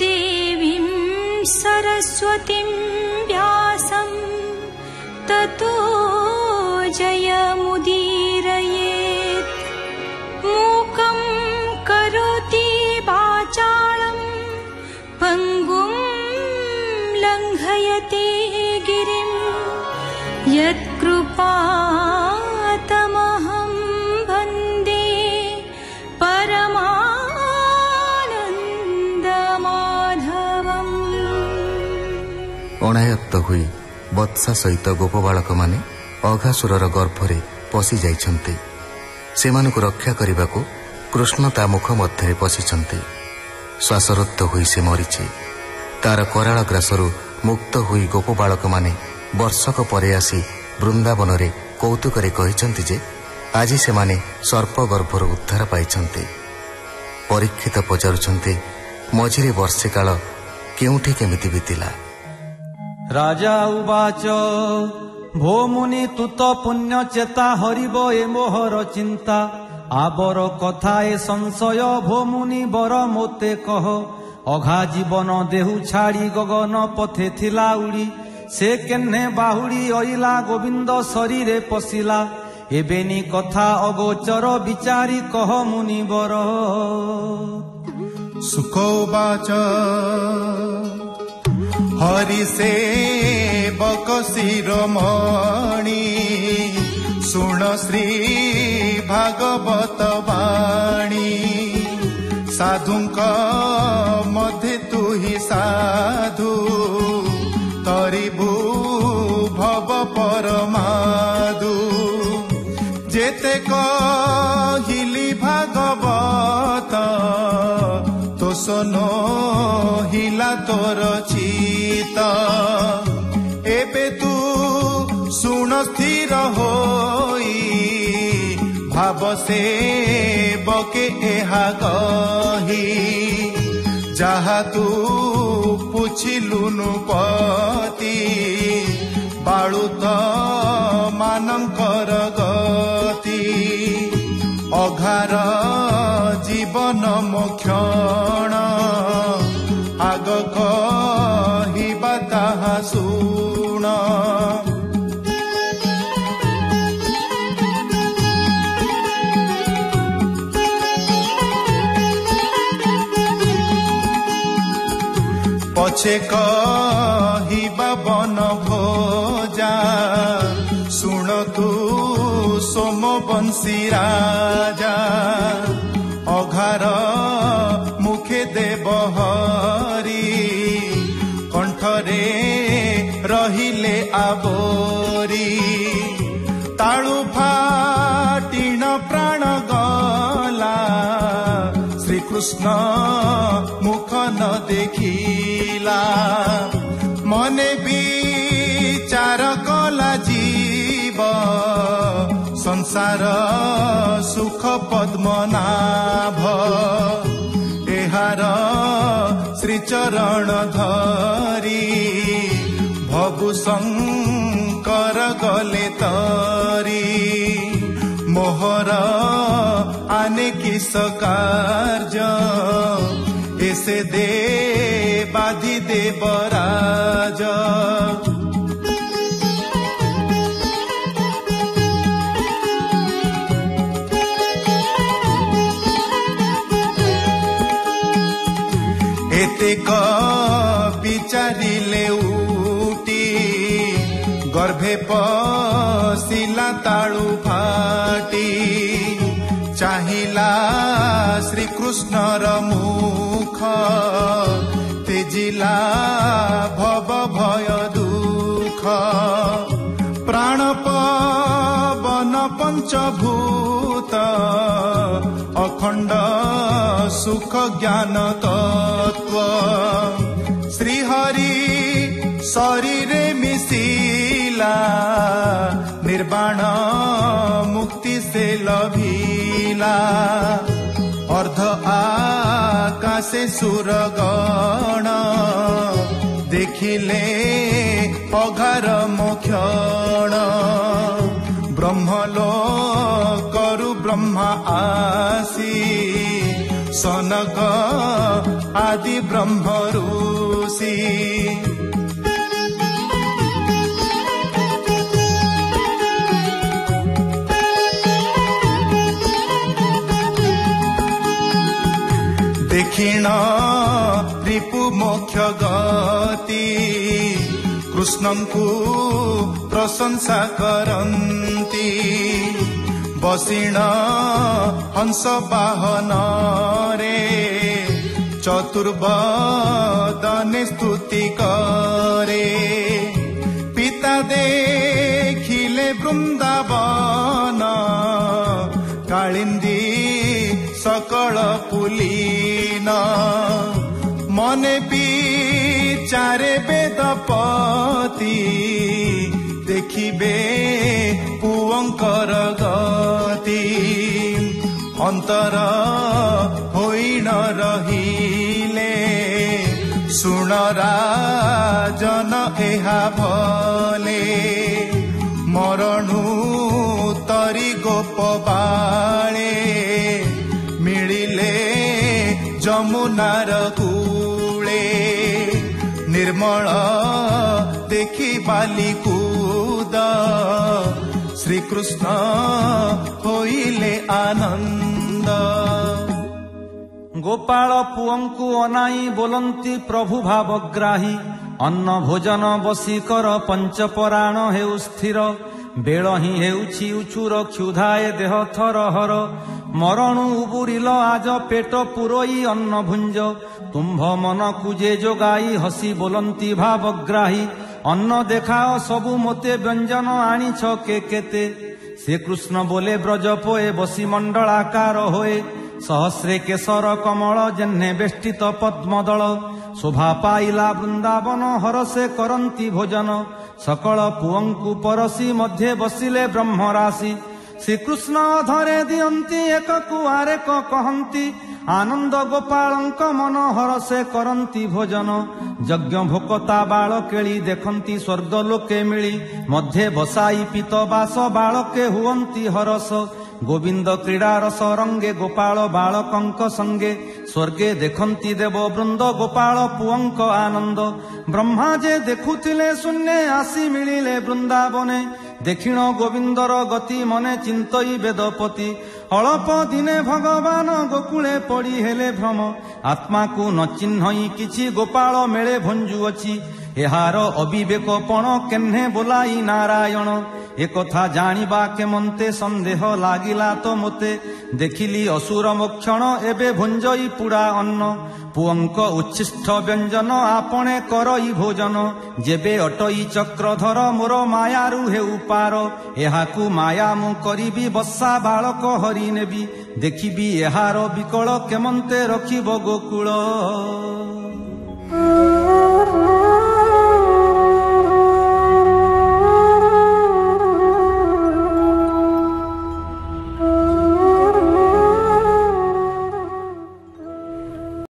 देवीं सरस्वतीं व्यासं ततो जयमुदीरयेत्। मूकं करोति वाचालं पङ्गुं लङ्घयति गिरिं यत्कृपातमहं वन्दे परमानन्दमाधवम्। ଅଣାୟତ୍ତ ହୋଇ ବତ୍ସା ସହିତ ଗୋପ ବାଳକ ମାନେ ଅଘାସୁରର ଗର୍ଭରେ ପଶି ଯାଇଛନ୍ତି। ସେମାନଙ୍କୁ ରକ୍ଷା କରିବାକୁ କୃଷ୍ଣ ତା ମୁଖ ମଧ୍ୟରେ ପଶିଛନ୍ତି। ଶ୍ୱାସରୁଦ୍ଧ ହୋଇ ସେ ମରିଛି। ତାର କରାଳ ଗ୍ରାସରୁ ମୁକ୍ତ ହୋଇ ଗୋପ ବାଳକମାନେ ବର୍ଷକ ପରେ ଆସି ବୃନ୍ଦାବନରେ କୌତୁକରେ କହିଛନ୍ତି ଯେ ଆଜି ସେମାନେ ସର୍ପ ଗର୍ଭରୁ ଉଦ୍ଧାର ପାଇଛନ୍ତି। ପରୀକ୍ଷିତ ପଚାରୁଛନ୍ତି, ମଝିରେ ବର୍ଷେ କାଳ କେଉଁଠି କେମିତି ବିତିଲା? ରାଜା ଉବାଚ ଭୋ ମୁନି ତୁତ ପୁଣ୍ୟ ଚେତା ହରିବ ଏ ମୋହର ଚିନ୍ତା। ଆବର କଥା ଏ ସଂଶୟ ଭୋ ମୁନି ବର ମୋତେ କହ। ଅଘା ଜୀବନ ଦେହୁ ଛାଡ଼ି ଗଗନ ପଥେ ଥିଲା ଉଡ଼ି। ସେ କେହ୍ନେ ବାହୁଡ଼ି ଅଇଲା ଗୋବିନ୍ଦ ଶରୀରେ ପଶିଲା। ଏବେନି କଥା ଅଗୋଚର ବିଚାରି କହ ମୁନି ବର। ସୁଖ ଉବାଚ हरि सेवक शिरोमणि सुण श्री भागवत वाणी। साधुंक मध्य तु ही साधु तरिभु भव परमादु। जेते कहिली भागवत तो सोनो हिला तोर चिता। एबे तू सुन स्थिर होई भाव से बके एहा कही। जहा तू पुछिलुनु पति बाळुत मानंकर गति। अघार जीवन मोक्षण आग कहिबा ताहा सुण। पछे कहिबा बन भोजा सुण तू सोमवंशी राजा। अघार मुखे देव हरि कंठरे रहिले आबोरी। ताळु फाटिण प्राण गला श्रीकृष्ण मुख न देखिला। मने विचार कला जीव संसार सुख पद्मनाभ। एहार श्रीचरण धरी भगु शंकर गले तरी। मोहर आने किस कार्य ऐसे दे बाधि देवराज। एतेक विचारिले उटी गर्भे पशिला ताळु फाटी। चाहिला श्रीकृष्णर मुख तेजिला भव भय दुख। प्राण पवन पंचभूत अखंड सुख ज्ञान तत्व। श्रीहरि शरीरे मिशिला निर्वाण मुक्ति से लभिला। अर्ध आकाशे सुरगण देखिले अघार मोक्षण। ब्रह्मलोकरु ब्रह्मा आसी ସନକ ଆଦି ବ୍ରହ୍ମ ଋଷି। ଦେଖିଣ ରିପୁ ମୋକ୍ଷ ଗତି କୃଷ୍ଣଙ୍କୁ ପ୍ରଶଂସା କରନ୍ତି। ବସିଣ ହଂସ ବାହନରେ ଚତୁର୍ବଦନେ ସ୍ତୁତି କରେ। ପିତା ଦେଖିଲେ ବୃନ୍ଦାବନ କାଳିନ୍ଦୀ ସକଳ ପୁଲିନ। ମନେ ବିଚାରେ ବେଦପତି ଦେଖିବେ ପୁଅଙ୍କର ଗତି। ଅନ୍ତର ହୋଇ ନ ରହିଲେ ଶୁଣ ରାଜନ ଏହା ଭଲେ। ମରଣୁ ତରି ଗୋପ ବାଳେ ମିଳିଲେ ଯମୁନାର କୂଳେ। ନିର୍ମଳ ଦେଖି ବାଲି କୁଦ ଶ୍ରୀକୃଷ୍ଣ ହୋଇଲେ ଆନନ୍ଦ। ଗୋପାଳ ପୁଅଙ୍କୁ ଅନାଇ ବୋଲନ୍ତି ପ୍ରଭୁ ଭାବଗ୍ରାହୀ। ଅନ୍ନ ଭୋଜନ ବସି କର ପଞ୍ଚପରାଣ ହେଉ ସ୍ଥିର। ବେଳ ହିଁ ହେଉଛି ଉଛୁର କ୍ଷୁଧାଏ ଦେହ ଥରହର। ମରଣୁ ଉବୁରିଲ ଆଜ ପେଟ ପୁରୋଇ ଅନ୍ନ ଭୁଞ୍ଜ। ତୁମ୍ଭ ମନକୁ ଯେ ଯୋଗାଇ ହସି ବୋଲନ୍ତି ଭାବଗ୍ରାହୀ। ଅନ୍ନ ଦେଖାଅ ସବୁ ମୋତେ ବ୍ୟଞ୍ଜନ ଆଣିଛ କେତେ। ସେ କୃଷ୍ଣ ବୋଲେ ବ୍ରଜ ପୋଏ ବସି ମଣ୍ଡଳାକାର ହୋଏ। ସହସ୍ରେ କେଶର କମଳ ଜେହ୍ନେ ବେଷ୍ଟିତ ପଦ୍ମଦଳ। ଶୋଭା ପାଇଲା ବୃନ୍ଦାବନ ହରସେ କରନ୍ତି ଭୋଜନ। ସକଳ ପୁଅଙ୍କୁ ପରସି ମଧ୍ୟେ ବସିଲେ ବ୍ରହ୍ମରାଶି। ଶ୍ରୀକୃଷ୍ଣ ଅଧରେ ଦିଅନ୍ତି ଏକକୁ ଆରେକ କହନ୍ତି। ଆନନ୍ଦ ଗୋପାଳଙ୍କ ମନ ହରସେ କରନ୍ତି ଭୋଜନ। ଯଜ୍ଞ ଭୋକତା ବାଳ କେଳି ଦେଖନ୍ତି ସ୍ୱର୍ଗ ଲୋକେ ମିଳି। ମଧ୍ୟେ ବସାଇ ପିତ ବାସ ବାଳକେ ହୁଅନ୍ତି ହରସ। ଗୋବିନ୍ଦ କ୍ରୀଡ଼ା ରସ ରଙ୍ଗେ ଗୋପାଳ ବାଳକଙ୍କ ସଙ୍ଗେ। ସ୍ୱର୍ଗେ ଦେଖନ୍ତି ଦେବ ବୃନ୍ଦ ଗୋପାଳ ପୁଅଙ୍କ ଆନନ୍ଦ। ବ୍ରହ୍ମା ଯେ ଦେଖୁଥିଲେ ଶୂନ୍ୟେ ଆସି ମିଳିଲେ ବୃନ୍ଦାବନେ। ଦେଖିଣ ଗୋବିନ୍ଦର ଗତି ମନେ ଚିନ୍ତଇ ବେଦପତି। ଅଳପ ଦିନେ ଭଗବାନ ଗୋକୁଳେ ପଡ଼ି ହେଲେ ଭ୍ରମ। ଆତ୍ମାକୁ ନ ଚିହ୍ନଇ କିଛି ଗୋପାଳ ମେଳେ ଭଞ୍ଜୁଅଛି। ଏହାର ଅବିବେକ ପଣ କେହ୍ନେ ବୋଲାଇ ନାରାୟଣ। ଏକଥା ଜାଣିବା କେମନ୍ତେ ସନ୍ଦେହ ଲାଗିଲା ତ ମୋତେ। ଦେଖିଲି ଅସୁର ମୋକ୍ଷଣ ଏବେ ଭୁଞ୍ଜଇ ପୁଡ଼ା ଅନ୍ନ। ପୁଅଙ୍କ ଉଚ୍ଛିଷ୍ଟ ବ୍ୟଞ୍ଜନ ଆପଣେ କରଇ ଭୋଜନ। ଯେବେ ଅଟଇ ଚକ୍ରଧର ମୋର ମାୟାରୁ ହେଉ ପାର। ଏହାକୁ ମାୟା ମୁଁ କରିବି ବସା ବାଳକ ହରି ନେବି। ଦେଖିବି ଏହାର ବିକଳ କେମନ୍ତେ ରଖିବ ଗୋକୁଳ।